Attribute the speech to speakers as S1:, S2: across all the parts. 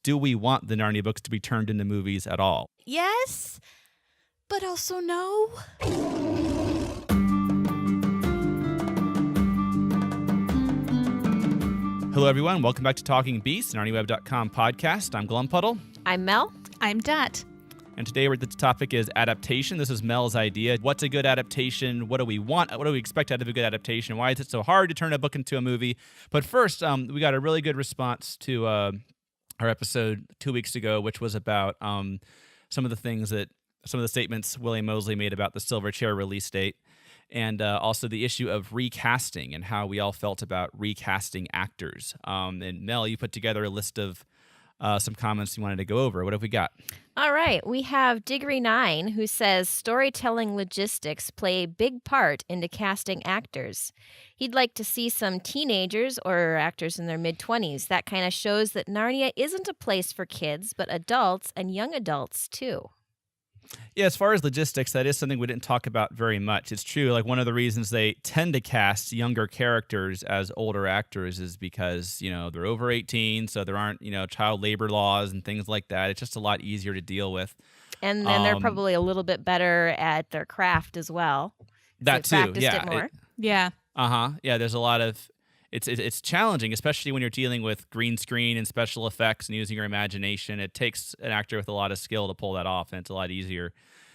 S1: do we want the Narnia books to be turned into movies at all?
S2: Yes, but also no.
S1: Hello, everyone. Welcome back to Talking Beasts, an NarniaWeb.com podcast. I'm Glumpuddle.
S3: I'm Mel.
S2: I'm Dot.
S1: And today the topic is adaptation. This is Mel's idea. What's a good adaptation? What do we want? What do we expect out of a good adaptation? Why is it so hard to turn a book into a movie? But first, we got a really good response to our episode 2 weeks ago, which was about some of the statements William Moseley made about the Silver Chair release date. And also the issue of recasting and how we all felt about recasting actors. And Mel, you put together a list of some comments you wanted to go over. What have we got?
S3: All right. We have Diggory9, who says storytelling logistics play a big part into casting actors. He'd like to see some teenagers or actors in their mid-20s. That kind of shows that Narnia isn't a place for kids, but adults and young adults, too.
S1: Yeah, as far as logistics, that is something we didn't talk about very much. It's true, like one of the reasons they tend to cast younger characters as older actors is because, they're over 18, so there aren't, child labor laws and things like that. It's just a lot easier to deal with.
S3: And then they're probably a little bit better at their craft as well.
S1: That too,
S3: practiced
S1: yeah.
S3: it more.
S2: Yeah.
S1: Yeah, there's a lot of... It's challenging, especially when you're dealing with green screen and special effects and using your imagination. It takes an actor with a lot of skill to pull that off, and it's a lot easier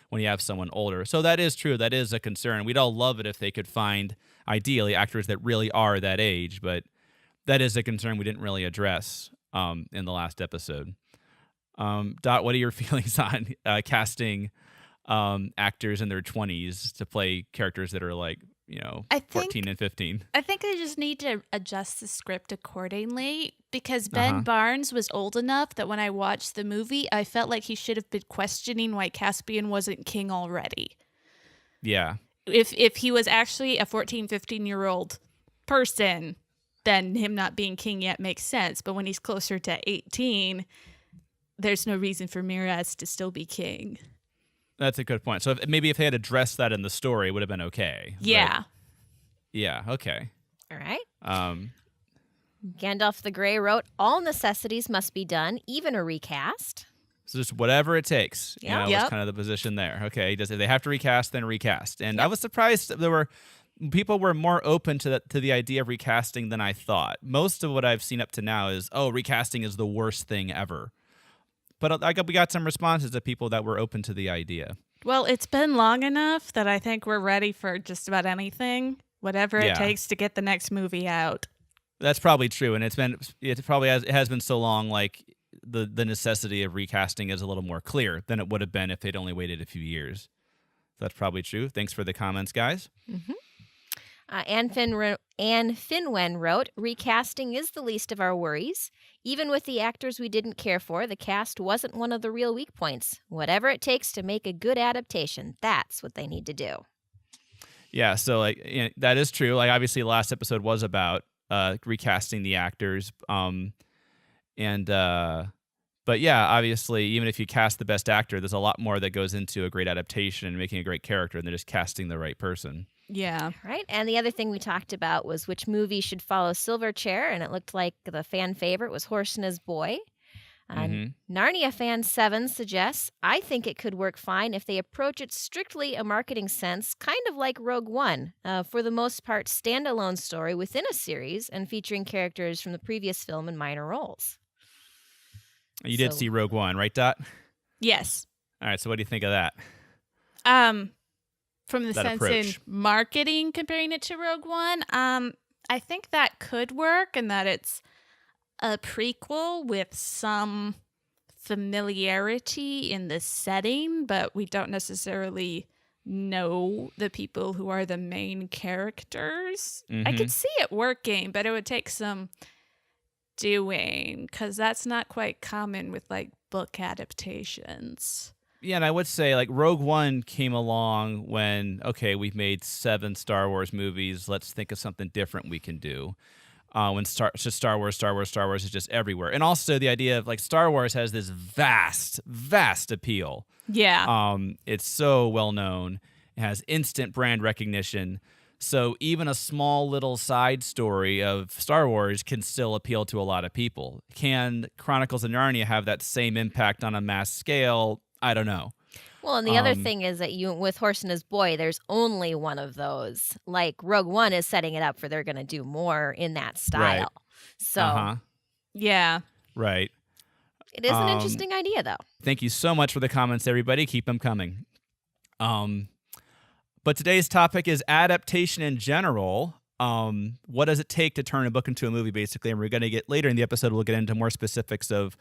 S1: when you have someone older. So that is true. That is a concern. We'd all love it if they could find, ideally, actors that really are that age, but that is a concern we didn't really address in the last episode. Dot, what are your feelings on casting actors in their 20s to play characters that are like, 14 and 15.
S2: I think they just need to adjust the script accordingly because Ben Barnes was old enough that when I watched the movie, I felt like he should have been questioning why Caspian wasn't king already.
S1: Yeah.
S2: If he was actually a 14, 15-year-old person, then him not being king yet makes sense. But when he's closer to 18, there's no reason for Miraz to still be king.
S1: That's a good point. So maybe if they had addressed that in the story, it would have been okay.
S2: Yeah.
S1: But, yeah, okay.
S3: All right. Gandalf the Grey wrote, all necessities must be done, even a recast.
S1: So just whatever it takes.
S3: Yeah.
S1: Was kind of the position there. Okay, if they have to recast, then recast. And I was surprised that people were more open to the idea of recasting than I thought. Most of what I've seen up to now is, recasting is the worst thing ever. But we got some responses of people that were open to the idea.
S2: Well, it's been long enough that I think we're ready for just about anything, whatever it takes to get the next movie out.
S1: That's probably true, and it has been so long. Like the necessity of recasting is a little more clear than it would have been if they'd only waited a few years. So that's probably true. Thanks for the comments, guys.
S3: Mm-hmm. Anne Finwen wrote, recasting is the least of our worries. Even with the actors we didn't care for, the cast wasn't one of the real weak points. Whatever it takes to make a good adaptation, that's what they need to do. Yeah,
S1: so that is true. Like obviously the last episode was about recasting the actors. But yeah, obviously, even if you cast the best actor, there's a lot more that goes into a great adaptation and making a great character than just casting the right person.
S2: Yeah.
S3: Right. And the other thing we talked about was which movie should follow Silverchair, and it looked like the fan favorite was Horse and His Boy. Narnia Fan 7 suggests, I think it could work fine if they approach it strictly a marketing sense, kind of like Rogue One. For the most part, standalone story within a series and featuring characters from the previous film in minor roles.
S1: You did see Rogue One, right, Dot?
S2: Yes.
S1: All right, so what do you think of that?
S2: From the sense in marketing, comparing it to Rogue One, I think that could work and that it's a prequel with some familiarity in the setting, but we don't necessarily know the people who are the main characters.
S1: Mm-hmm.
S2: I could see it working, but it would take some doing because that's not quite common with like book adaptations.
S1: Yeah, and I would say like Rogue One came along when, okay, we've made 7 Star Wars movies. Let's think of something different we can do. When Star Wars is just everywhere. And also the idea of like Star Wars has this vast appeal.
S2: Yeah.
S1: It's so well known. It has instant brand recognition. So even a small little side story of Star Wars can still appeal to a lot of people. Can Chronicles of Narnia have that same impact on a mass scale? I don't know.
S3: Well, and the other thing is that with Horse and His Boy, there's only one of those. Like Rogue One is setting it up for they're going to do more in that style.
S1: Right.
S3: So,
S2: yeah.
S1: Right.
S3: It is an interesting idea, though.
S1: Thank you so much for the comments, everybody. Keep them coming. But today's topic is adaptation in general. What does it take to turn a book into a movie, basically? And we're going to get later in the episode, we'll get into more specifics of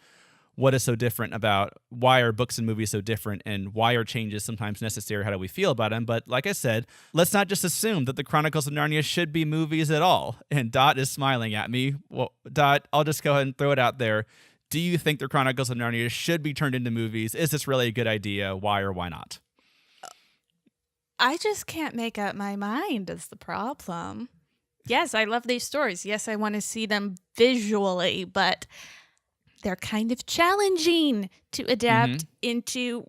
S1: what is so different about why are books and movies so different and why are changes sometimes necessary? How do we feel about them? But like I said, let's not just assume that the Chronicles of Narnia should be movies at all. And Dot is smiling at me. Well, Dot, I'll just go ahead and throw it out there. Do you think the Chronicles of Narnia should be turned into movies? Is this really a good idea? Why or why not?
S2: I just can't make up my mind is the problem. Yes, I love these stories. Yes, I want to see them visually, but they're kind of challenging to adapt into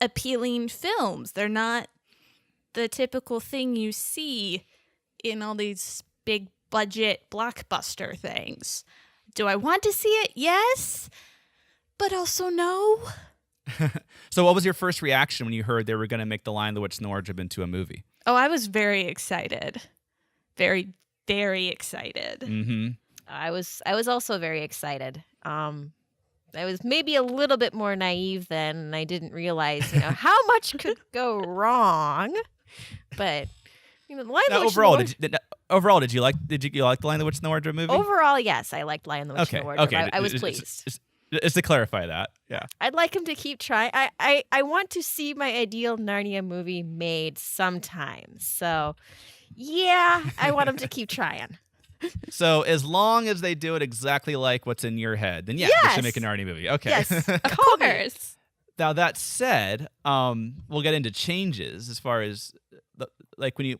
S2: appealing films. They're not the typical thing you see in all these big budget blockbuster things. Do I want to see it? Yes, but also no.
S1: So what was your first reaction when you heard they were going to make The Lion, the Witch, and the Wardrobe into a movie?
S2: Oh, I was very excited. Very, very excited.
S1: Mm-hmm.
S3: I was also very excited. I was maybe a little bit more naive then, and I didn't realize, how much could go wrong. But The Lion, the Witch,
S1: overall, did you like The Lion, the Witch, and the Wardrobe movie?
S3: Overall, yes, I liked Lion, the Witch, and the Wardrobe.
S1: Okay,
S3: I was pleased.
S1: Just to clarify that, yeah.
S3: I'd like him to keep trying. I want to see my ideal Narnia movie made sometime. So, yeah, I want him to keep trying.
S1: So as long as they do it exactly like what's in your head, then they should make a Narnia movie. Okay.
S3: Yes,
S2: of course.
S1: Now that said, we'll get into changes as far as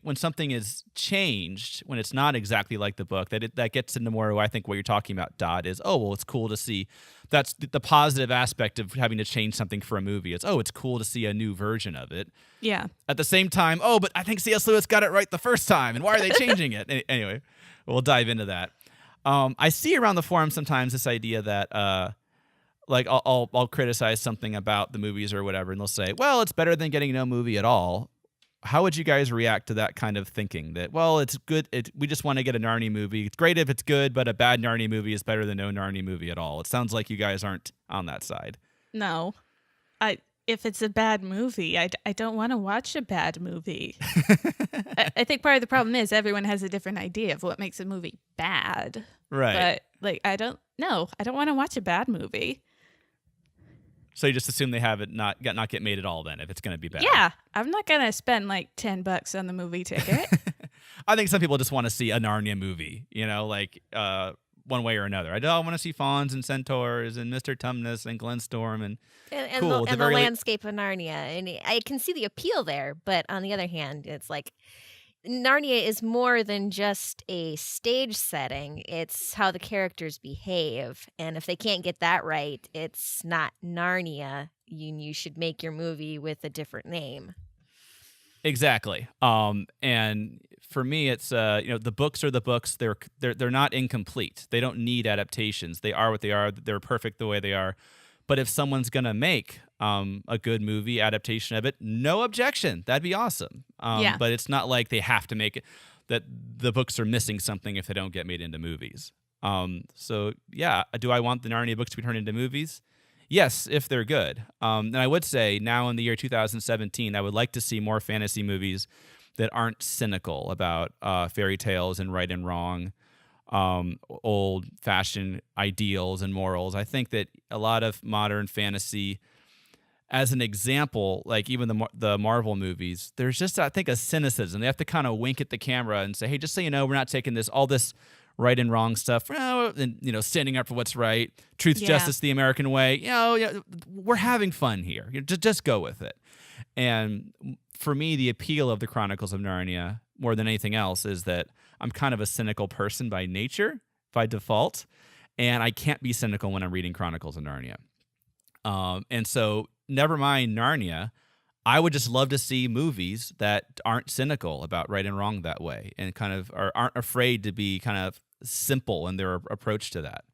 S1: when something is changed, when it's not exactly like the book, that gets into more. I think what you're talking about, Dot, is it's cool to see. That's the positive aspect of having to change something for a movie. It's cool to see a new version of it.
S2: Yeah.
S1: At the same time, but I think C.S. Lewis got it right the first time, and why are they changing it? Anyway, we'll dive into that. I see around the forum sometimes this idea that I'll criticize something about the movies or whatever, and they'll say, well, it's better than getting no movie at all. How would you guys react to that kind of thinking? That, well, it's good. We just want to get a Narnia movie. It's great if it's good, but a bad Narnia movie is better than no Narnia movie at all. It sounds like you guys aren't on that side.
S2: No. If it's a bad movie, I don't want to watch a bad movie. I think part of the problem is everyone has a different idea of what makes a movie bad.
S1: Right.
S2: But I don't want to watch a bad movie.
S1: So you just assume they have it not get made at all then if it's going to be bad.
S2: Yeah, I'm not going to spend like $10 on the movie ticket.
S1: I think some people just want to see a Narnia movie, one way or another. I don't want to see fawns and centaurs and Mr. Tumnus and Glenstorm and cool.
S3: The landscape of Narnia. And I can see the appeal there, but on the other hand, it's like Narnia is more than just a stage setting. It's how the characters behave. And if they can't get that right, it's not Narnia. You should make your movie with a different name.
S1: Exactly. And for me, it's the books are the books. They're not incomplete. They don't need adaptations. They are what they are. They're perfect the way they are. But if someone's gonna make a good movie adaptation of it, no objection. That'd be awesome. But it's not like they have to make it. That the books are missing something if they don't get made into movies. So yeah, do I want the Narnia books to be turned into movies? Yes, if they're good. And I would say now in the year 2017, I would like to see more fantasy movies that aren't cynical about fairy tales and right and wrong, old-fashioned ideals and morals. I think that a lot of modern fantasy, as an example, like even the Marvel movies, there's just, I think, a cynicism. They have to kind of wink at the camera and say, hey, just so you know, we're not taking all this right and wrong stuff, and standing up for what's right, truth, justice, the American way. We're having fun here. Just go with it. And for me, the appeal of the Chronicles of Narnia, more than anything else, is that I'm kind of a cynical person by nature, by default, and I can't be cynical when I'm reading Chronicles of Narnia. And so, never mind Narnia, I would just love to see movies that aren't cynical about right and wrong that way, and kind of aren't afraid to be kind of simple in their approach to that.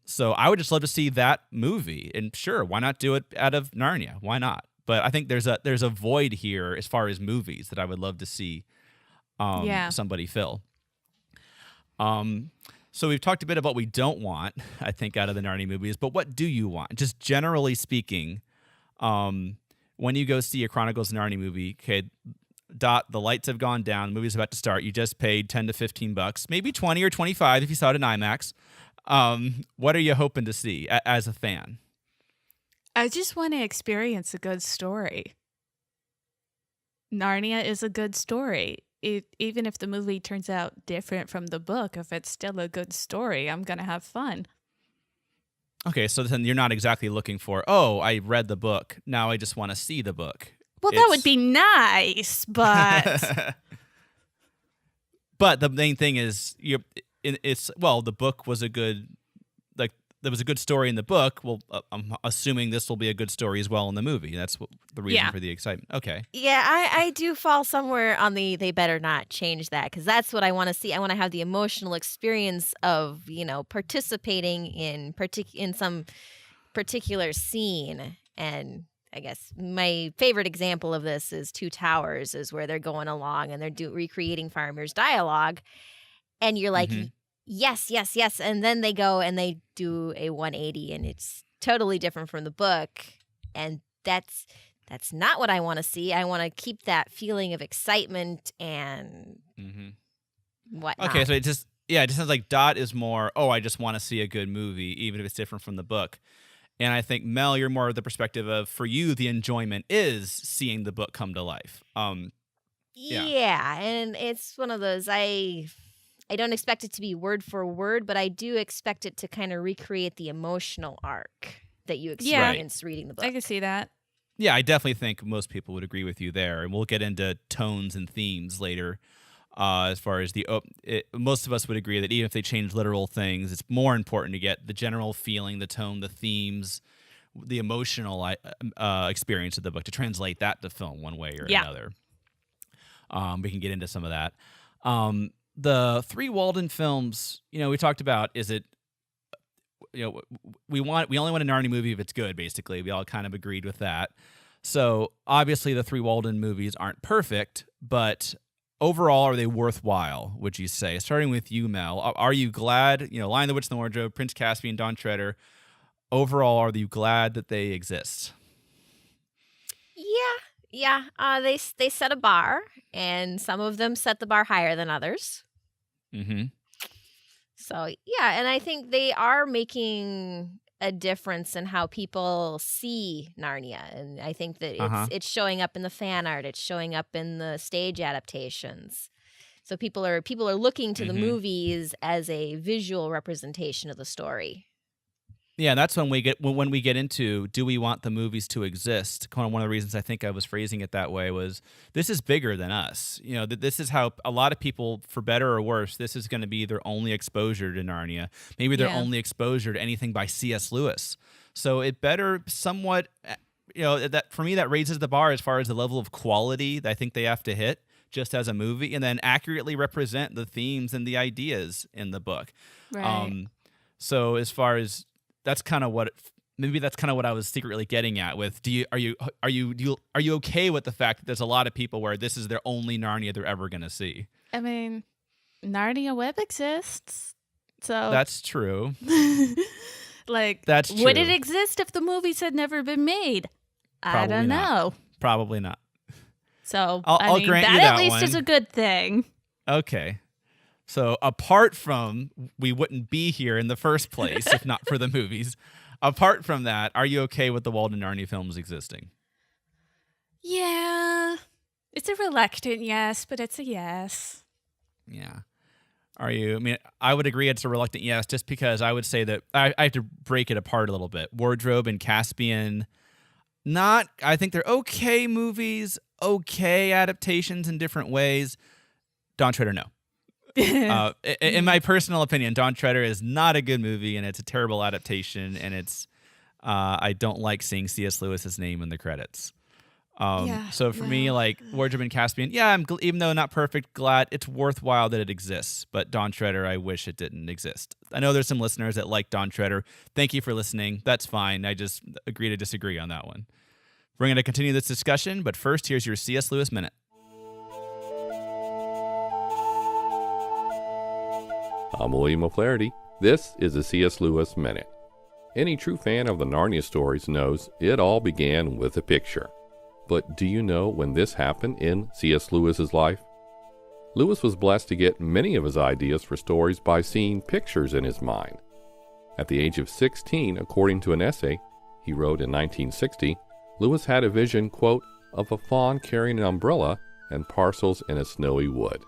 S1: So I would just love to see that movie, and sure, why not do it out of Narnia? Why not? But I think there's a void here as far as movies that I would love to see somebody fill. So we've talked a bit about what we don't want, I think, out of the Narnia movies, but what do you want? Just generally speaking, when you go see a Chronicles of Narnia movie, okay, Dot, the lights have gone down, the movie's about to start, you just paid $10 to $15, maybe 20 or 25 if you saw it in IMAX. What are you hoping to see as a fan?
S2: I just want to experience a good story. Narnia is a good story. Even if the movie turns out different from the book, if it's still a good story, I'm going to have fun.
S1: Okay, so then you're not exactly looking for, oh, I read the book, now I just want to see the book.
S2: Well, that would be nice, but...
S1: But the main thing is, the book was a good, like, there was a good story in the book. Well, I'm assuming this will be a good story as well in the movie. That's the reason for the excitement. Okay.
S3: Yeah, I do fall somewhere on the they better not change that, because that's what I want to see. I want to have the emotional experience of, participating in some particular scene. And I guess my favorite example of this is Two Towers, is where they're going along and they're recreating Faramir's dialogue. And you're like, yes, yes, yes. And then they go and they do a 180 and it's totally different from the book. And that's not what I want to see. I want to keep that feeling of excitement and whatnot.
S1: Okay, so it just sounds like Dot is more, oh, I just want to see a good movie, even if it's different from the book. And I think, Mel, you're more of the perspective of, for you, the enjoyment is seeing the book come to life.
S3: Yeah, and it's one of those, I don't expect it to be word for word, but I do expect it to kind of recreate the emotional arc that you experience reading the book.
S2: I can see that.
S1: Yeah, I definitely think most people would agree with you there. And we'll get into tones and themes later. As far as most of us would agree that even if they change literal things, it's more important to get the general feeling, the tone, the themes, the emotional experience of the book, to translate that to film one way or another. We can get into some of that. The three Walden films, we talked about, is it, we only want a Narnia movie if it's good, basically. We all kind of agreed with that. So obviously the three Walden movies aren't perfect, but overall, are they worthwhile, would you say? Starting with you, Mel, are you glad, Lion, the Witch, and the Wardrobe, Prince Caspian, Dawn Treader, overall, are you glad that they exist?
S3: Yeah. They set a bar, and some of them set the bar higher than others.
S1: Mm-hmm.
S3: So, yeah, and I think they are making a difference in how people see Narnia, and I think that it's showing up in the fan art, it's showing up in the stage adaptations. So people are looking to the movies as a visual representation of the story.
S1: Yeah, that's when we get into, do we want the movies to exist? One of the reasons I think I was phrasing it that way was, this is bigger than us. This is how a lot of people, for better or worse, this is going to be their only exposure to Narnia. Maybe their only exposure to anything by C.S. Lewis. So it better somewhat, that for me, that raises the bar as far as the level of quality that I think they have to hit just as a movie, and then accurately represent the themes and the ideas in the book.
S2: Right.
S1: So as far as, that's kind of what I was secretly getting at with, are you okay with the fact that there's a lot of people where this is their only Narnia they're ever going to see?
S2: I mean, NarniaWebber exists. So
S1: that's true.
S2: That's true. Would it exist if the movies had never been made? I don't know.
S1: Probably not.
S2: So
S1: I'll grant you that
S2: at least
S1: one.
S2: is a good thing.
S1: Okay. So apart from, we wouldn't be here in the first place if not for the movies. Apart from that, are you okay with the Walden Narnia films existing?
S2: Yeah. It's a reluctant yes, but it's a yes.
S1: Yeah. Are you? I mean, I would agree it's a reluctant yes, just because I would say that I have to break it apart a little bit. Wardrobe and Caspian, I think they're okay movies, okay adaptations in different ways. Dawn Treader, no. In my personal opinion, Dawn Treader is not a good movie, and it's a terrible adaptation, and it's I don't like seeing C.S. Lewis's name in the credits. So for me, like Wardrobe and Caspian, even though not perfect, glad it's worthwhile that it exists. But Dawn Treader, I wish it didn't exist. I know there's some listeners that like Dawn Treader. Thank you for listening. That's fine. I just agree to disagree on that one. We're going to continue this discussion, but first, here's your C.S. Lewis Minute.
S4: I'm William O'Flaherty. This is the C.S. Lewis Minute. Any true fan of the Narnia stories knows it all began with a picture. But do you know when this happened in C.S. Lewis's life? Lewis was blessed to get many of his ideas for stories by seeing pictures in his mind. At the age of 16, according to an essay he wrote in 1960, Lewis had a vision, quote, of a fawn carrying an umbrella and parcels in a snowy wood.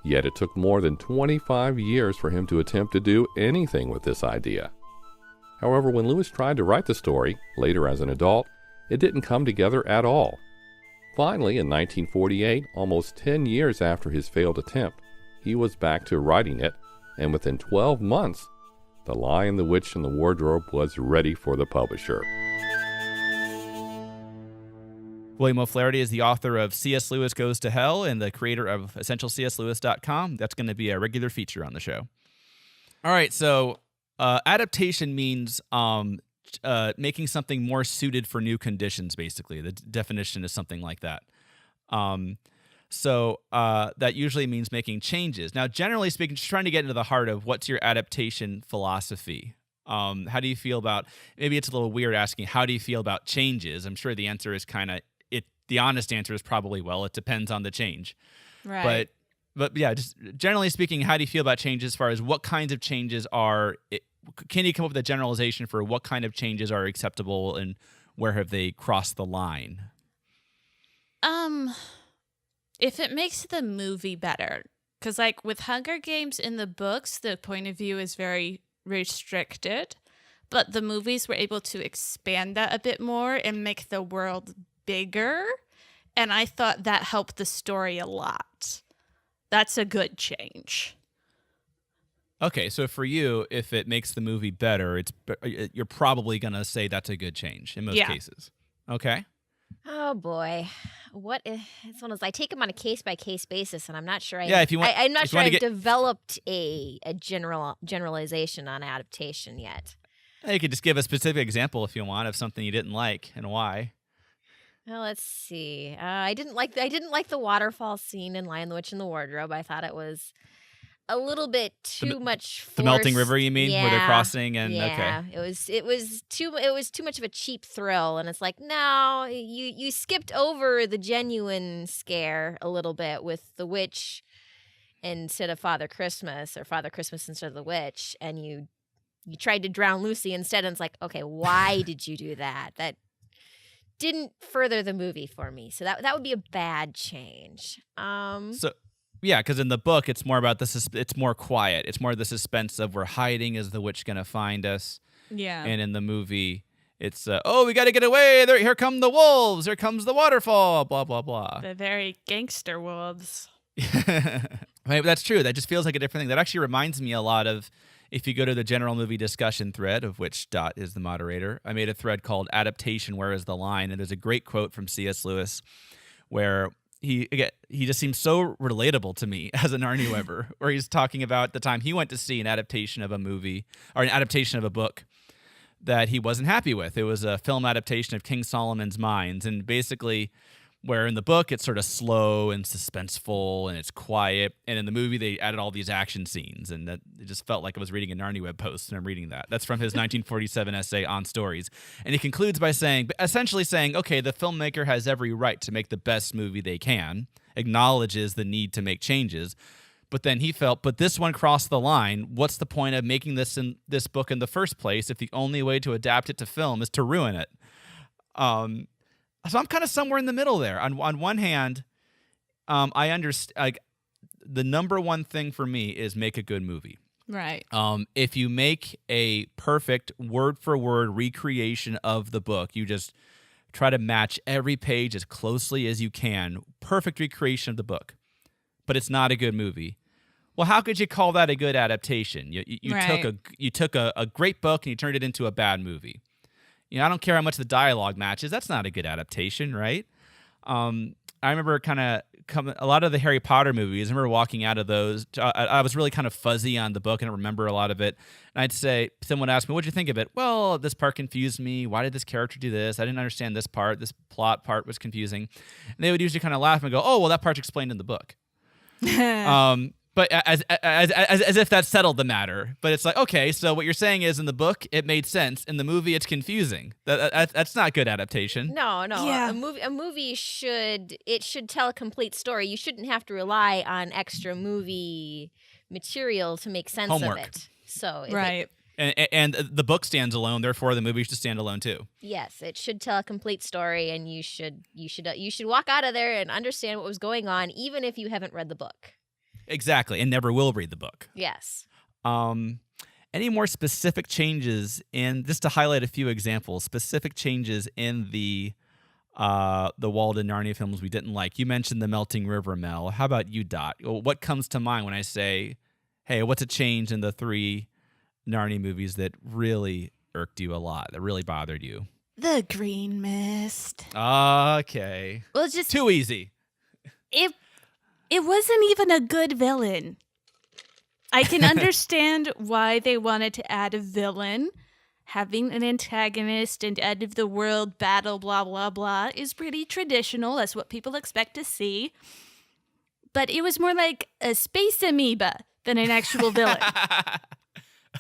S4: Yet it took more than 25 years for him to attempt to do anything with this idea. However, when Lewis tried to write the story, later as an adult, it didn't come together at all. Finally, in 1948, almost 10 years after his failed attempt, he was back to writing it, and within 12 months, The Lion, the Witch, and the Wardrobe was ready for the publisher.
S1: William O'Flaherty is the author of C.S. Lewis Goes to Hell and the creator of EssentialCSLewis.com. That's going to be a regular feature on the show. All right, so adaptation means making something more suited for new conditions, basically. The definition is something like that. So that usually means making changes. Now, generally speaking, just trying to get into the heart of what's your adaptation philosophy. How do you feel about, maybe it's a little weird asking, how do you feel about changes? I'm sure the answer is the honest answer is probably, well, it depends on the change.
S2: Right.
S1: But yeah, just generally speaking, how do you feel about changes as far as what kinds of changes can you come up with a generalization for what kind of changes are acceptable and where have they crossed the line?
S2: If it makes the movie better, because like with Hunger Games in the books, the point of view is very restricted, but the movies were able to expand that a bit more and make the world bigger, and I thought that helped the story a lot. That's a good change.
S1: Okay, so for you, if it makes the movie better, you're probably going to say that's a good change in most cases. Okay.
S3: Oh boy, it's one of those, I take them on a case by case basis, and I'm not sure.
S1: If you want,
S3: I'm not
S1: if
S3: sure
S1: you
S3: I've
S1: want to
S3: developed a generalization on adaptation yet.
S1: you could just give a specific example if you want of something you didn't like and why.
S3: Well, let's see. I didn't like the waterfall scene in Lion, the Witch, and the Wardrobe. I thought it was a little bit too much forced.
S1: The melting river, you mean, where they're crossing and
S3: okay. It was too much of a cheap thrill, and it's like, no, you skipped over the genuine scare a little bit with the witch instead of Father Christmas, or Father Christmas instead of the witch, and you tried to drown Lucy instead, and it's like, okay, why did you do that? That didn't further the movie for me, so that would be a bad change.
S1: Yeah, because in the book, it's more about it's more quiet. It's more the suspense of we're hiding. Is the witch going to find us?
S2: Yeah.
S1: And in the movie, it's, we got to get away. Here come the wolves. Here comes the waterfall. Blah, blah, blah.
S2: The very gangster wolves.
S1: Right, that's true. That just feels like a different thing. That actually reminds me a lot of, if you go to the general movie discussion thread, of which Dot is the moderator, I made a thread called Adaptation, Where is the Line? And there's a great quote from C.S. Lewis where he just seems so relatable to me as a NarniaWebber, where he's talking about the time he went to see an adaptation of a movie or an adaptation of a book that he wasn't happy with. It was a film adaptation of King Solomon's Mines, and basically where in the book it's sort of slow and suspenseful and it's quiet, and in the movie they added all these action scenes, and that it just felt like I was reading a NarniaWeb post, and I'm reading that. That's from his 1947 essay on stories, and he concludes by essentially saying, okay, the filmmaker has every right to make the best movie they can, acknowledges the need to make changes, but then he felt, but this one crossed the line. What's the point of making this book in the first place if the only way to adapt it to film is to ruin it? So I'm kind of somewhere in the middle there. On one hand, I understand. The number one thing for me is make a good movie.
S2: Right.
S1: If you make a perfect word-for-word recreation of the book, you just try to match every page as closely as you can. Perfect recreation of the book, but it's not a good movie. Well, how could you call that a good adaptation? You
S2: Right.
S1: took a great book and you turned it into a bad movie. I don't care how much the dialogue matches. That's not a good adaptation, right? I remember kind of a lot of the Harry Potter movies. I remember walking out of those. I was really kind of fuzzy on the book and I remember a lot of it. And I'd say, someone asked me, what'd you think of it? Well, this part confused me. Why did this character do this? I didn't understand this part. This plot part was confusing. And they would usually kind of laugh and go, oh, well, that part's explained in the book. But as if that settled the matter. But it's like, okay, so what you're saying is in the book, it made sense. In the movie, it's confusing. That's not good adaptation.
S3: No.
S2: Yeah.
S3: A movie should tell a complete story. You shouldn't have to rely on extra movie material to make sense
S1: Homework.
S3: of it. So
S2: Right.
S1: And the book stands alone, therefore the movie should stand alone too.
S3: Yes, it should tell a complete story, and you should walk out of there and understand what was going on, even if you haven't read the book.
S1: Exactly, and never will read the book.
S3: Yes.
S1: Any more specific changes just to highlight a few examples, specific changes in the Walden Narnia films we didn't like? You mentioned the melting river, Mel. How about you, Dot? What comes to mind when I say, hey, what's a change in the 3 Narnia movies that really irked you a lot, that really bothered you?
S2: The green mist.
S1: Okay.
S2: Well, it's just
S1: Too easy.
S2: It wasn't even a good villain. I can understand why they wanted to add a villain. Having an antagonist and end of the world battle, blah, blah, blah, is pretty traditional. That's what people expect to see. But it was more like a space amoeba than an actual villain.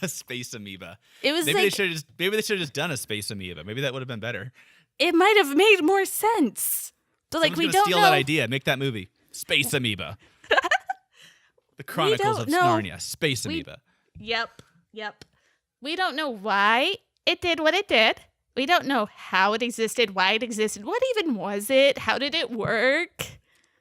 S1: A space amoeba.
S2: It was
S1: Maybe
S2: like,
S1: they should have just done a space amoeba. Maybe that would have been better.
S2: it might have made more sense. But like,
S1: Someone's
S2: we
S1: gonna
S2: don't
S1: steal
S2: know.
S1: that idea. Make that movie. Space amoeba. The Chronicles of
S2: don't know.
S1: Narnia. Space amoeba.
S2: Yep. We don't know why it did what it did. We don't know how it existed, why it existed. What even was it? How did it work?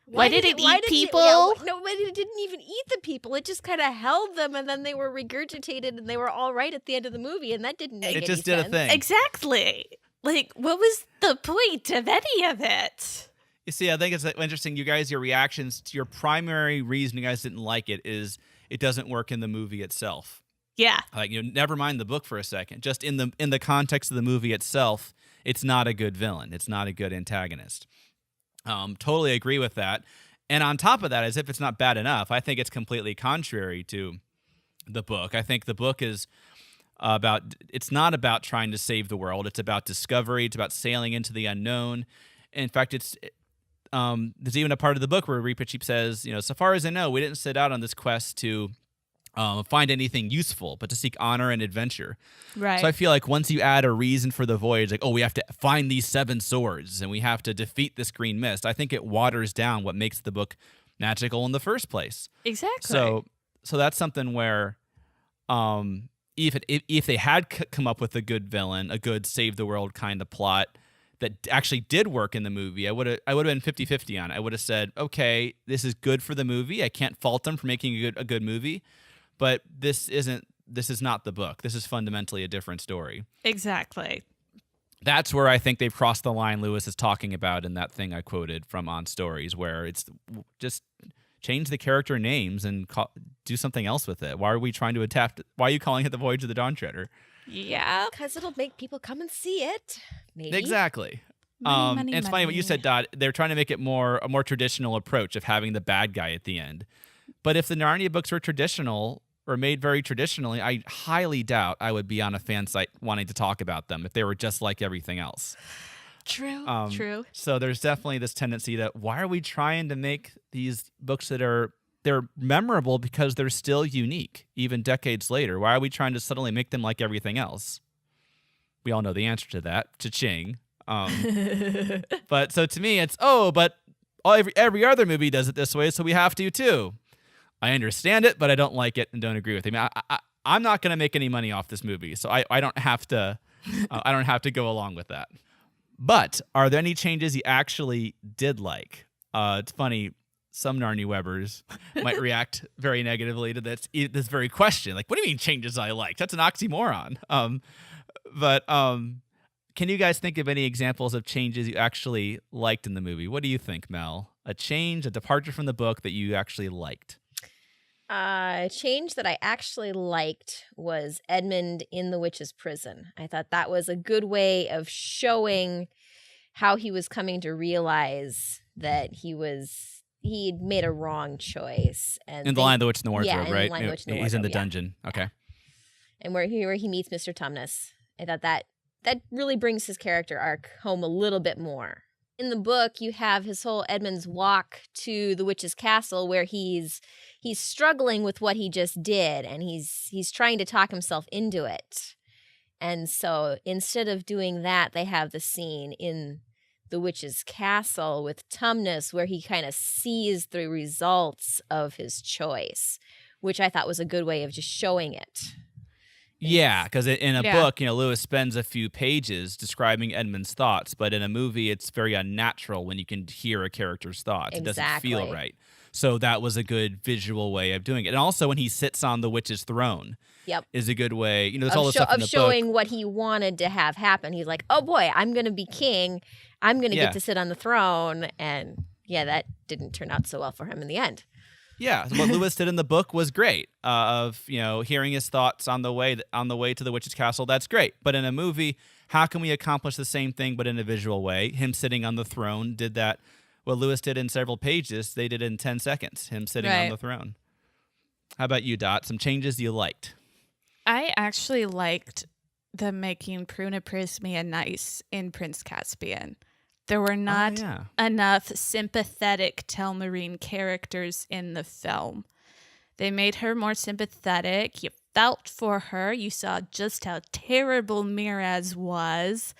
S2: Why did it eat people?
S3: It didn't even eat the people. It just kind of held them, and then they were regurgitated, and they were all right at the end of the movie, and that didn't make
S1: It
S3: any
S1: just
S3: sense.
S1: did a thing.
S2: Exactly. Like, what was the point of any of it?
S1: You see, I think it's interesting. You guys, your reactions to your primary reason you guys didn't like it is it doesn't work in the movie itself.
S2: Yeah.
S1: Like, never mind the book for a second. Just in the context of the movie itself, it's not a good villain. It's not a good antagonist. Totally agree with that. And on top of that, as if it's not bad enough, I think it's completely contrary to the book. I think the book is it's not about trying to save the world. It's about discovery. It's about sailing into the unknown. In fact, there's even a part of the book where Reepicheep says, so far as I know, we didn't set out on this quest to find anything useful, but to seek honor and adventure.
S2: Right.
S1: So I feel like once you add a reason for the voyage, like, we have to find these 7 swords and we have to defeat this green mist, I think it waters down what makes the book magical in the first place.
S2: Exactly.
S1: So that's something where if they had come up with a good villain, a good save the world kind of plot that actually did work in the movie, I would have been 50-50 on it. I would have said, okay, this is good for the movie. I can't fault them for making a good movie, but this is not the book. This is fundamentally a different story.
S2: Exactly.
S1: That's where I think they've crossed the line Lewis is talking about in that thing I quoted from On Stories, where it's just change the character names and do something else with it. Why are we trying to adapt? Why are you calling it The Voyage of the Dawn Treader?
S2: Yeah.
S3: Because it'll make people come and see it. Maybe.
S1: Exactly.
S2: Money,
S1: and it's funny what you said, Dot. They're trying to make it a more traditional approach of having the bad guy at the end. But if the Narnia books were traditional or made very traditionally, I highly doubt I would be on a fan site wanting to talk about them if they were just like everything else.
S2: True. True.
S1: So there's definitely this tendency that why are we trying to make these books that they're memorable because they're still unique, even decades later? Why are we trying to suddenly make them like everything else? We all know the answer to that. Cha-ching. But so to me, it's, but every other movie does it this way, so we have to too. I understand it, but I don't like it and don't agree with it. I mean, I'm not going to make any money off this movie, so I don't have to. I don't have to go along with that. But are there any changes you actually did like? It's funny. Some NarniaWebbers might react very negatively to this very question. Like, what do you mean changes I liked? That's an oxymoron. But can you guys think of any examples of changes you actually liked in the movie? What do you think, Mel? A change, a departure from the book that you actually liked?
S3: A change that I actually liked was Edmund in the witch's prison. I thought that was a good way of showing how he was coming to realize that he'd made a wrong choice. And
S1: In The Lion, the Witch, and the Wardrobe,
S3: yeah, in
S1: right?
S3: The Lion, the Witch, and the
S1: He's in the
S3: Wardrobe, yeah.
S1: dungeon. Okay.
S3: And where he meets Mr. Tumnus. I thought that really brings his character arc home a little bit more. In the book, you have his whole Edmund's walk to the witch's castle, where he's struggling with what he just did, and he's trying to talk himself into it. And so instead of doing that, they have the scene in the witch's castle with Tumnus, where he kind of sees the results of his choice, which I thought was a good way of just showing it.
S1: Yeah, because in a book, Lewis spends a few pages describing Edmund's thoughts, but in a movie, it's very unnatural when you can hear a character's thoughts.
S3: Exactly.
S1: It doesn't feel right. So that was a good visual way of doing it. And also when he sits on the witch's throne is a good way. There's all this stuff in the
S3: showing
S1: book.
S3: what he wanted to have happen. He's like, oh boy, I'm going to be king. I'm going to get to sit on the throne. And that didn't turn out so well for him in the end.
S1: Yeah, what Lewis did in the book was great. Of hearing his thoughts on the way to the witch's castle, that's great. But in a movie, how can we accomplish the same thing but in a visual way? Him sitting on the throne did that. What Lewis did in several pages, they did in 10 seconds. Him sitting on the throne. How about you, Dot? Some changes you liked?
S2: I actually liked them making Pruna Prismia nice in Prince Caspian. There were not enough sympathetic Telmarine characters in the film. They made her more sympathetic. You felt for her. You saw just how terrible Miraz was.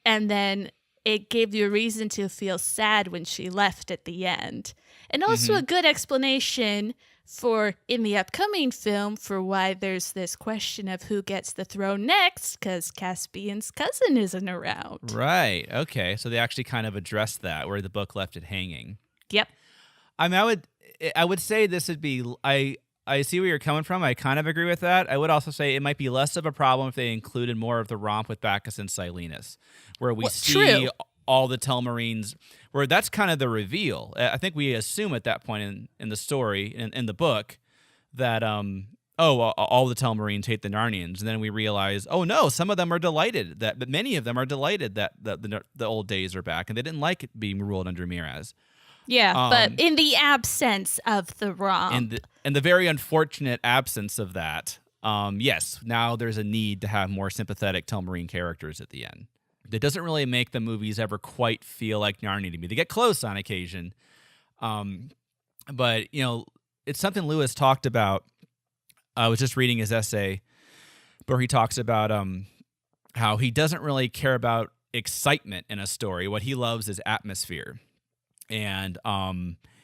S2: And then it gave you a reason to feel sad when she left at the end. And also a good explanation for, in the upcoming film, for why there's this question of who gets the throne next, because Caspian's cousin isn't around.
S1: Right. Okay. So they actually kind of addressed that, where the book left it hanging.
S2: Yep.
S1: I mean, I would say this would be, I see where you're coming from. I kind of agree with that. I would also say it might be less of a problem if they included more of the romp with Bacchus and Silenus, where we see all the Telmarines, where that's kind of the reveal. I think we assume at that point in the story, in the book, that all the Telmarines hate the Narnians, and then we realize, oh no, some of them are delighted but many of them are delighted that the old days are back, and they didn't like it being ruled under Miraz.
S2: Yeah, but in the absence of the romp,
S1: in the very unfortunate absence of that, yes, now there's a need to have more sympathetic Telmarine characters at the end. It doesn't really make the movies ever quite feel like Narnia to me. They get close on occasion, but it's something Lewis talked about. I was just reading his essay where he talks about how he doesn't really care about excitement in a story. What he loves is atmosphere, and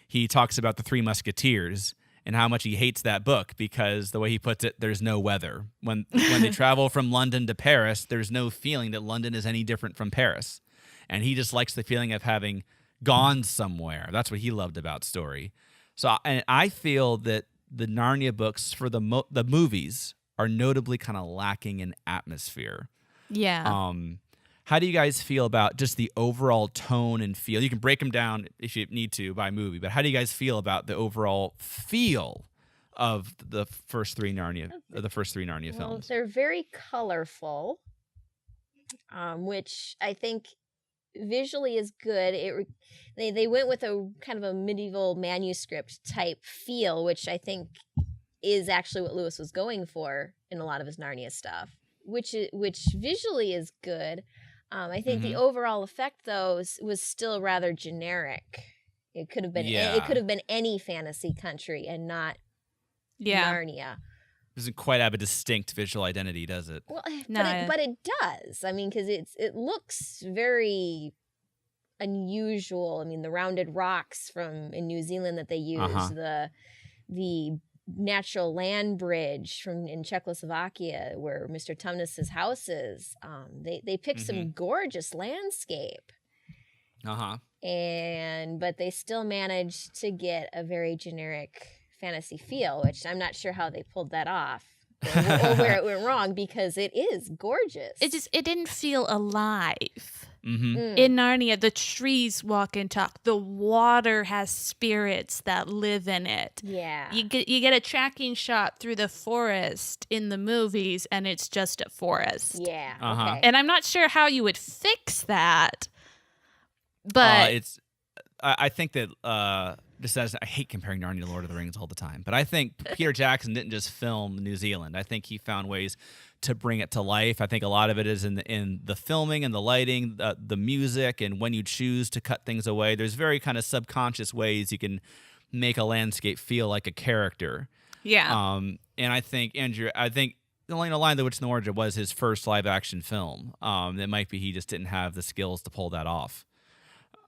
S1: he talks about the Three Musketeers and how much he hates that book because, the way he puts it, there's no weather. When they travel from London to Paris, there's no feeling that London is any different from Paris. And he just likes the feeling of having gone somewhere. That's what he loved about story. So, and I feel that the Narnia books for the movies are notably kind of lacking in atmosphere.
S2: yeah.
S1: How do you guys feel about just the overall tone and feel? You can break them down if you need to by movie, but how do you guys feel about the overall feel of the first three Narnia films?
S3: Well, they're very colorful, which I think visually is good. They went with a kind of a medieval manuscript type feel, which I think is actually what Lewis was going for in a lot of his Narnia stuff, which visually is good. I think the overall effect, though, was still rather generic. It could have been it could have been any fantasy country and not Narnia.
S1: Doesn't quite have a distinct visual identity, does it?
S3: Well,
S2: No.
S3: but it does. I mean, because it looks very unusual. I mean, the rounded rocks in New Zealand that they use, the natural land bridge in Czechoslovakia where Mr. Tumnus's house is. They picked some gorgeous landscape. But they still managed to get a very generic fantasy feel, which I'm not sure how they pulled that off or where it went wrong, because it is gorgeous.
S2: It didn't feel alive. In Narnia, the trees walk and talk. The water has spirits that live in it.
S3: Yeah.
S2: You get a tracking shot through the forest in the movies, and it's just a forest.
S3: Yeah.
S1: Uh-huh.
S3: Okay.
S2: And I'm not sure how you would fix that, But
S1: it's. I think that just as I hate comparing Narnia to Lord of the Rings all the time, but I think Peter Jackson didn't just film New Zealand. I think he found ways to bring it to life. I think a lot of it is in the filming and the lighting, the music, and when you choose to cut things away. There's very kind of subconscious ways you can make a landscape feel like a character.
S2: yeah.
S1: And I think Andrew, The Lion of the Witch and the Wardrobe was his first live action film. It might be he just didn't have the skills to pull that off.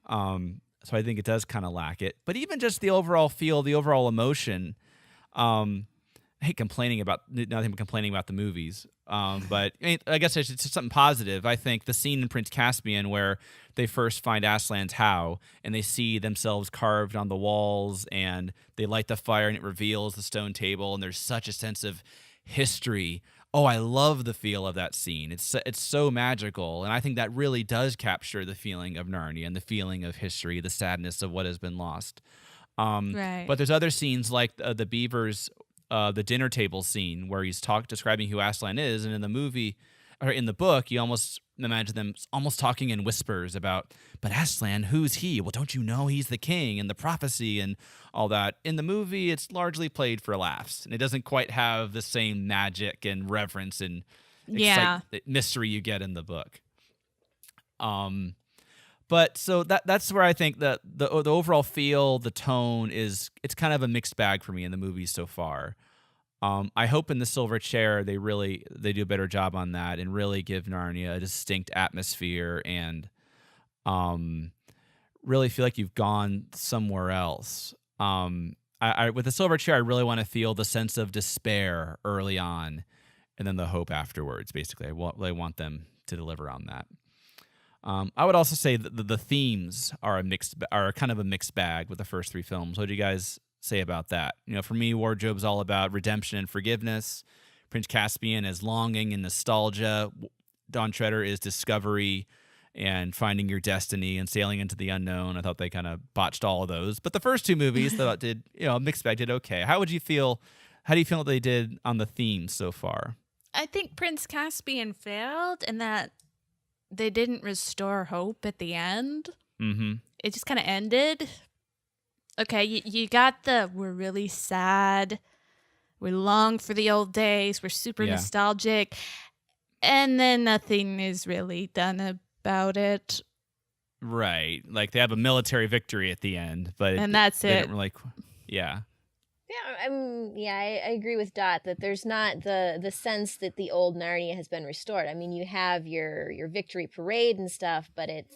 S1: So I think it does kind of lack it. But even just the overall feel, the overall emotion, I hate complaining about nothing but complaining about the movies. But I guess it's just something positive. I think the scene in Prince Caspian where they first find Aslan's How and they see themselves carved on the walls and they light the fire and it reveals the stone table and there's such a sense of history. Oh, I love the feel of that scene. It's so magical, and I think that really does capture the feeling of Narnia and the feeling of history, the sadness of what has been lost.
S2: Right.
S1: But there's other scenes like the beavers, the dinner table scene where he's describing who Aslan is, and in the movie or in the book, you almost imagine them almost talking in whispers about, but Aslan, who's he? Well, don't you know he's the king and the prophecy and all that. In the movie, it's largely played for laughs, and it doesn't quite have the same magic and reverence and mystery you get in the book. But so that's where I think that the overall feel, the tone it's kind of a mixed bag for me in the movies so far. I hope in the Silver Chair they do a better job on that and really give Narnia a distinct atmosphere and really feel like you've gone somewhere else. With the Silver Chair, I really want to feel the sense of despair early on, and then the hope afterwards. Basically, I want them to deliver on that. I would also say that the themes are kind of a mixed bag with the first three films. What do you guys say about that? For me, Wardrobe's all about redemption and forgiveness. Prince Caspian is longing and nostalgia. Dawn Treader is discovery and finding your destiny and sailing into the unknown. I thought they kind of botched all of those. But the first two movies that did, mixed bag, did okay. How do you feel that they did on the themes so far?
S2: I think Prince Caspian failed in that they didn't restore hope at the end.
S1: Mm-hmm.
S2: It just kind of ended. Okay, you got we're really sad. We long for the old days. We're super nostalgic. And then nothing is really done about it.
S1: Right. Like they have a military victory at the end, but
S2: that's
S1: they
S2: it.
S1: don't really, yeah.
S3: Yeah, I agree with Dot that there's not the sense that the old Narnia has been restored. I mean, you have your victory parade and stuff, but it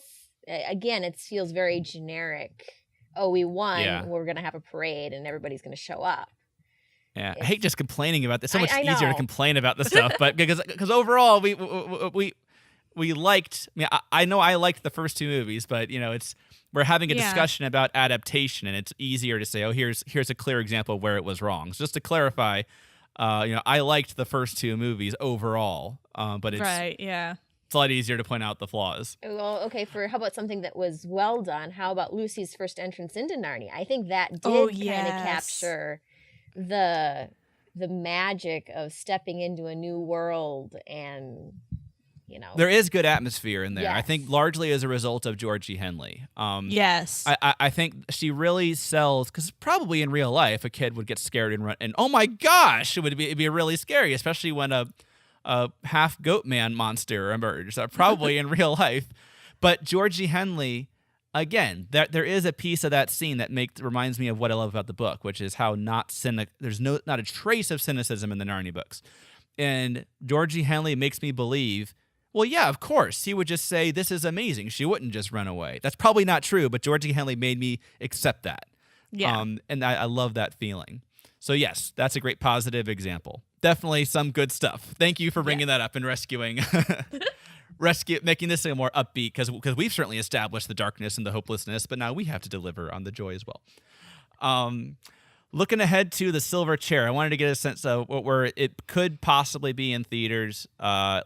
S3: feels very generic. Oh, we won.
S1: Yeah.
S3: We're going to have a parade and everybody's going to show up.
S1: Yeah, I hate just complaining about this. It's so much
S3: I
S1: easier to
S3: know.
S1: complain about the stuff, but because overall we liked. I know I liked the first two movies, but we're having a discussion about adaptation, and it's easier to say, oh, here's a clear example of where it was wrong. So just to clarify, I liked the first two movies overall, but it's
S2: right, yeah.
S1: It's a lot easier to point out the flaws.
S3: Well, okay, how about something that was well done? How about Lucy's first entrance into Narnia? I think that did kind of capture the magic of stepping into a new world and,
S1: There is good atmosphere in there.
S3: Yes.
S1: I think largely as a result of Georgie Henley.
S2: Yes.
S1: I think she really sells, because probably in real life a kid would get scared and run, and oh my gosh, it'd be really scary, especially when a half goat man monster emerged. Probably in real life, but Georgie Henley, again, there is a piece of that scene that reminds me of what I love about the book, which is how there's not a trace of cynicism in the Narnia books, and Georgie Henley makes me believe. Well, yeah, of course. He would just say, this is amazing. She wouldn't just run away. That's probably not true, but Georgie Henley made me accept that.
S2: Yeah.
S1: And I love that feeling. So, yes, that's a great positive example. Definitely some good stuff. Thank you for bringing that up and making this a more upbeat, because we've certainly established the darkness and the hopelessness, but now we have to deliver on the joy as well. Looking ahead to the Silver Chair, I wanted to get a sense of where it could possibly be in theaters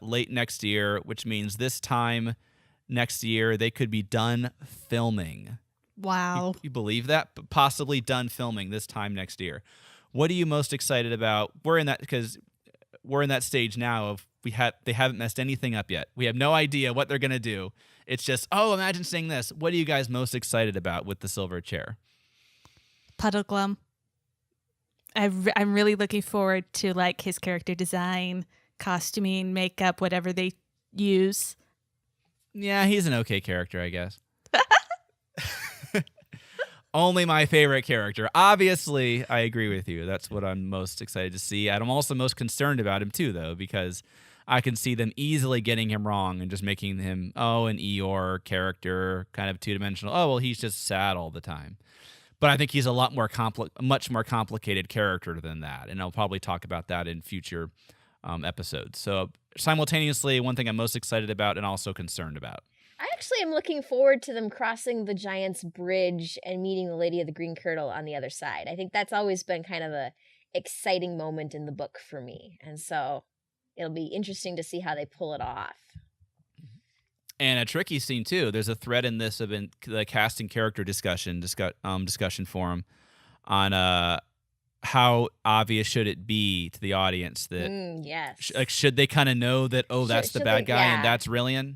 S1: late next year, which means this time next year they could be done filming.
S2: Wow.
S1: You believe that? Possibly done filming this time next year. What are you most excited about? We're in that stage now of they haven't messed anything up yet. We have no idea what they're gonna do. It's just, oh, imagine saying this. What are you guys most excited about with the silver chair?
S2: Puddleglum. I'm really looking forward to like his character design, costuming, makeup, whatever they use.
S1: Yeah, he's an okay character, I guess. Only my favorite character. Obviously, I agree with you. That's what I'm most excited to see. And I'm also most concerned about him too, though, because I can see them easily getting him wrong and just making him, an Eeyore character, kind of two-dimensional. Oh, well, he's just sad all the time. But I think he's a much more complicated character than that. And I'll probably talk about that in future episodes. So simultaneously, one thing I'm most excited about and also concerned about.
S3: I actually am looking forward to them crossing the Giant's Bridge and meeting the Lady of the Green Kirtle on the other side. I think that's always been kind of a exciting moment in the book for me. And so it'll be interesting to see how they pull it off.
S1: And a tricky scene, too. There's a thread in this of the casting character discussion forum on how obvious should it be to the audience that
S3: yes.
S1: Should they kind of know that, that's the bad guy and that's Rillian?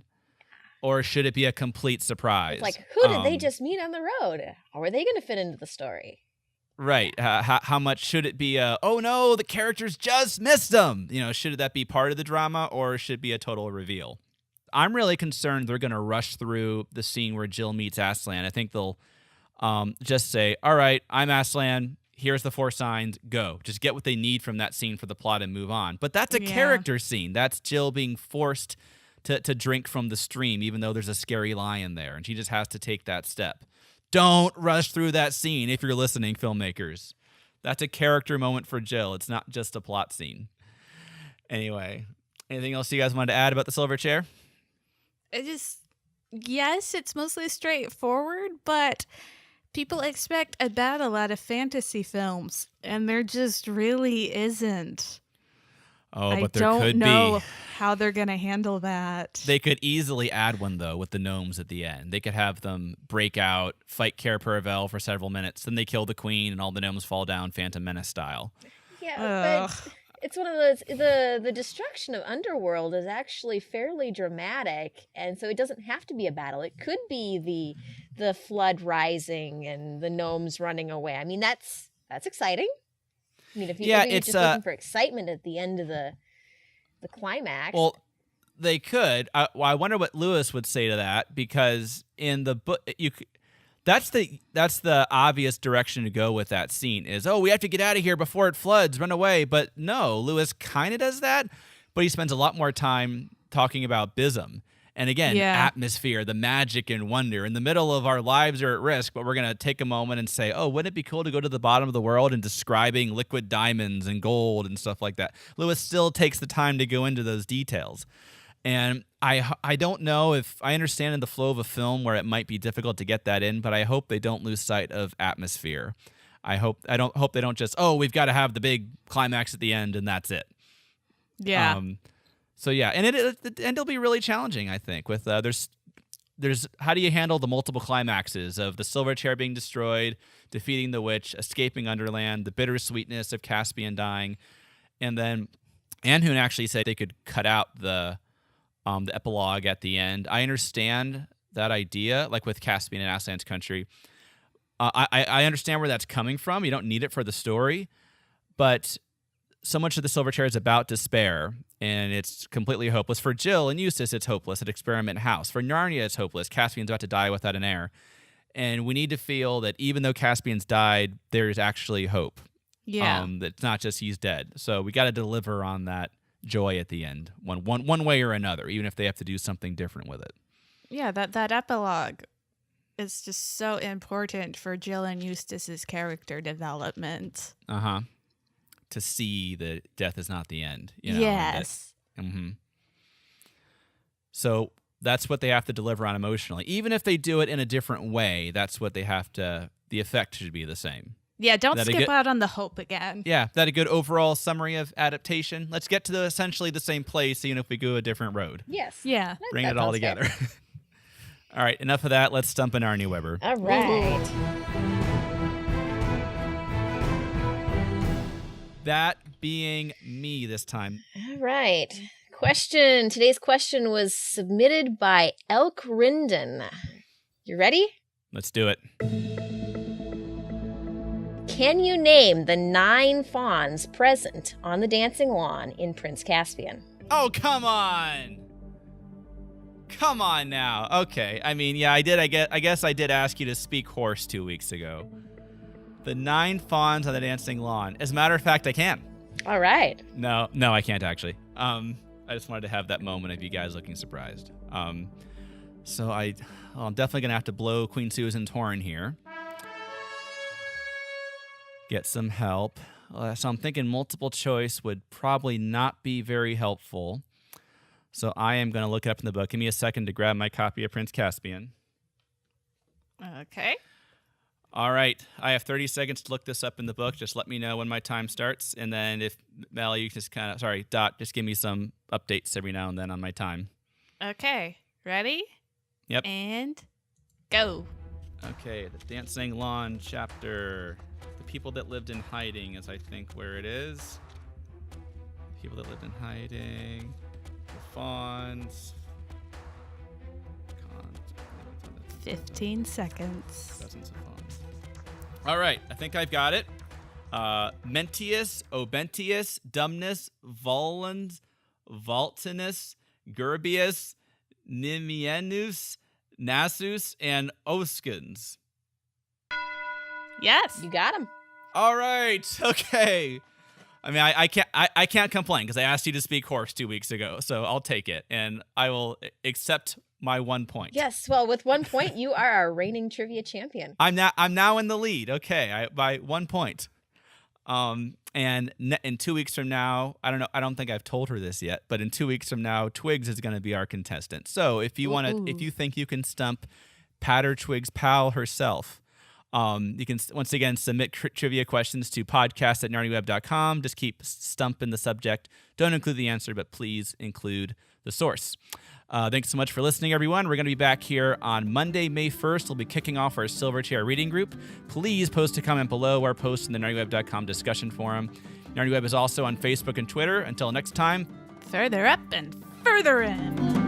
S1: Or should it be a complete surprise?
S3: It's like, who did they just meet on the road? How are they going to fit into the story?
S1: Right. How much should it be oh no, the characters just missed them? Should that be part of the drama or should it be a total reveal? I'm really concerned they're going to rush through the scene where Jill meets Aslan. I think they'll just say, all right, I'm Aslan. Here's the 4 signs. Go. Just get what they need from that scene for the plot and move on. But that's a character scene. That's Jill being forced to drink from the stream, even though there's a scary lion there, and she just has to take that step. Don't rush through that scene if you're listening, filmmakers. That's a character moment for Jill. It's not just a plot scene. Anyway, anything else you guys wanted to add about the silver chair?
S2: Yes, it's mostly straightforward, but people expect a battle out of fantasy films, and there just really isn't.
S1: Oh, but there
S2: don't
S1: could
S2: know
S1: be.
S2: How they're going to handle that.
S1: They could easily add one, though, with the gnomes at the end. They could have them break out, fight Cair Paravel for several minutes, then they kill the queen, and all the gnomes fall down Phantom Menace style.
S3: Yeah, but it's one of those, the destruction of Underworld is actually fairly dramatic, and so it doesn't have to be a battle. It could be the flood rising and the gnomes running away. I mean, that's exciting. I mean, if you're just looking for excitement at the end of the climax.
S1: Well, they could. I wonder what Lewis would say to that, because in the book, that's the obvious direction to go with that scene is, we have to get out of here before it floods, run away. But no, Lewis kind of does that, but he spends a lot more time talking about Bism. And again, atmosphere, the magic and wonder. In the middle of our lives are at risk, but we're going to take a moment and say, wouldn't it be cool to go to the bottom of the world and describing liquid diamonds and gold and stuff like that? Lewis still takes the time to go into those details. And I don't know if I understand in the flow of a film where it might be difficult to get that in, but I hope they don't lose sight of atmosphere. I hope they don't just, we've got to have the big climax at the end and that's it.
S2: Yeah.
S1: So yeah, and it'll be really challenging, I think. With there's how do you handle the multiple climaxes of the silver chair being destroyed, defeating the witch, escaping Underland, the bittersweetness of Caspian dying, and then Anhun actually said they could cut out the epilogue at the end. I understand that idea, like with Caspian and Aslan's country. I understand where that's coming from. You don't need it for the story, but so much of the silver chair is about despair, and it's completely hopeless. For Jill and Eustace, it's hopeless at Experiment House. For Narnia, it's hopeless. Caspian's about to die without an heir. And we need to feel that even though Caspian's died, there's actually hope.
S2: Yeah.
S1: It's not just he's dead. So we got to deliver on that joy at the end, one way or another, even if they have to do something different with it.
S2: Yeah, that epilogue is just so important for Jill and Eustace's character development.
S1: Uh-huh. To see that death is not the end.
S2: Yes.
S1: So that's what they have to deliver on emotionally. Even if they do it in a different way, that's what they have to, the effect should be the same.
S2: Yeah, don't skip out on the hope again.
S1: Yeah, that a good overall summary of adaptation? Let's get to essentially the same place, even if we go a different road.
S3: Yes.
S2: Yeah.
S1: Bring it all together. All right, enough of that. Let's stump an NarniaWebber.
S3: All right.
S1: That being me this time.
S3: All right. Today's question was submitted by Elk Rinden. You ready?
S1: Let's do it.
S3: Can you name the 9 fawns present on the dancing lawn in Prince Caspian?
S1: Oh, come on. Come on now. Okay. I mean, yeah, I did. I guess I did ask you to speak horse 2 weeks ago. The 9 fawns on the dancing lawn. As a matter of fact, I can.
S3: All right.
S1: No, I can't actually. I just wanted to have that moment of you guys looking surprised. So I'm definitely gonna have to blow Queen Susan's horn here. Get some help. So I'm thinking multiple choice would probably not be very helpful. So I am going to look it up in the book. Give me a second to grab my copy of Prince Caspian.
S2: Okay.
S1: All right. I have 30 seconds to look this up in the book. Just let me know when my time starts. And then if, Mel, you just Dot, just give me some updates every now and then on my time.
S2: Okay. Ready?
S1: Yep.
S2: And go.
S1: Okay. The Dancing Lawn chapter. The people that lived in hiding is, I think, where it is. People that lived in hiding. The fawns.
S2: 15 seconds.
S1: Dozens of fawns. All right. I think I've got it. Mentius, Obentius, Dumnus, Volans, Valtinus, Gerbius, Nimienus, Nasus, and Oskins.
S2: Yes.
S3: You got him.
S1: All right. Okay. I mean, I can't complain because I asked you to speak horse 2 weeks ago, so I'll take it, and I will accept my 1 point.
S3: Yes. Well, with 1 point, you are our reigning trivia champion.
S1: I'm now in the lead. Okay, by 1 point. And in 2 weeks from now, I don't know. I don't think I've told her this yet, but in 2 weeks from now, Twigs is going to be our contestant. So if you if you think you can stump Patter Twigs' pal herself. You can, once again, submit trivia questions to podcast@NarniaWebber.com. Just keep Stump in the subject. Don't include the answer, but please include the source. Thanks so much for listening, everyone. We're going to be back here on Monday, May 1st. We'll be kicking off our Silver Chair reading group. Please post a comment below our post in the NarniaWebber.com discussion forum. NarniaWeb is also on Facebook and Twitter. Until next time.
S2: Further up and further in.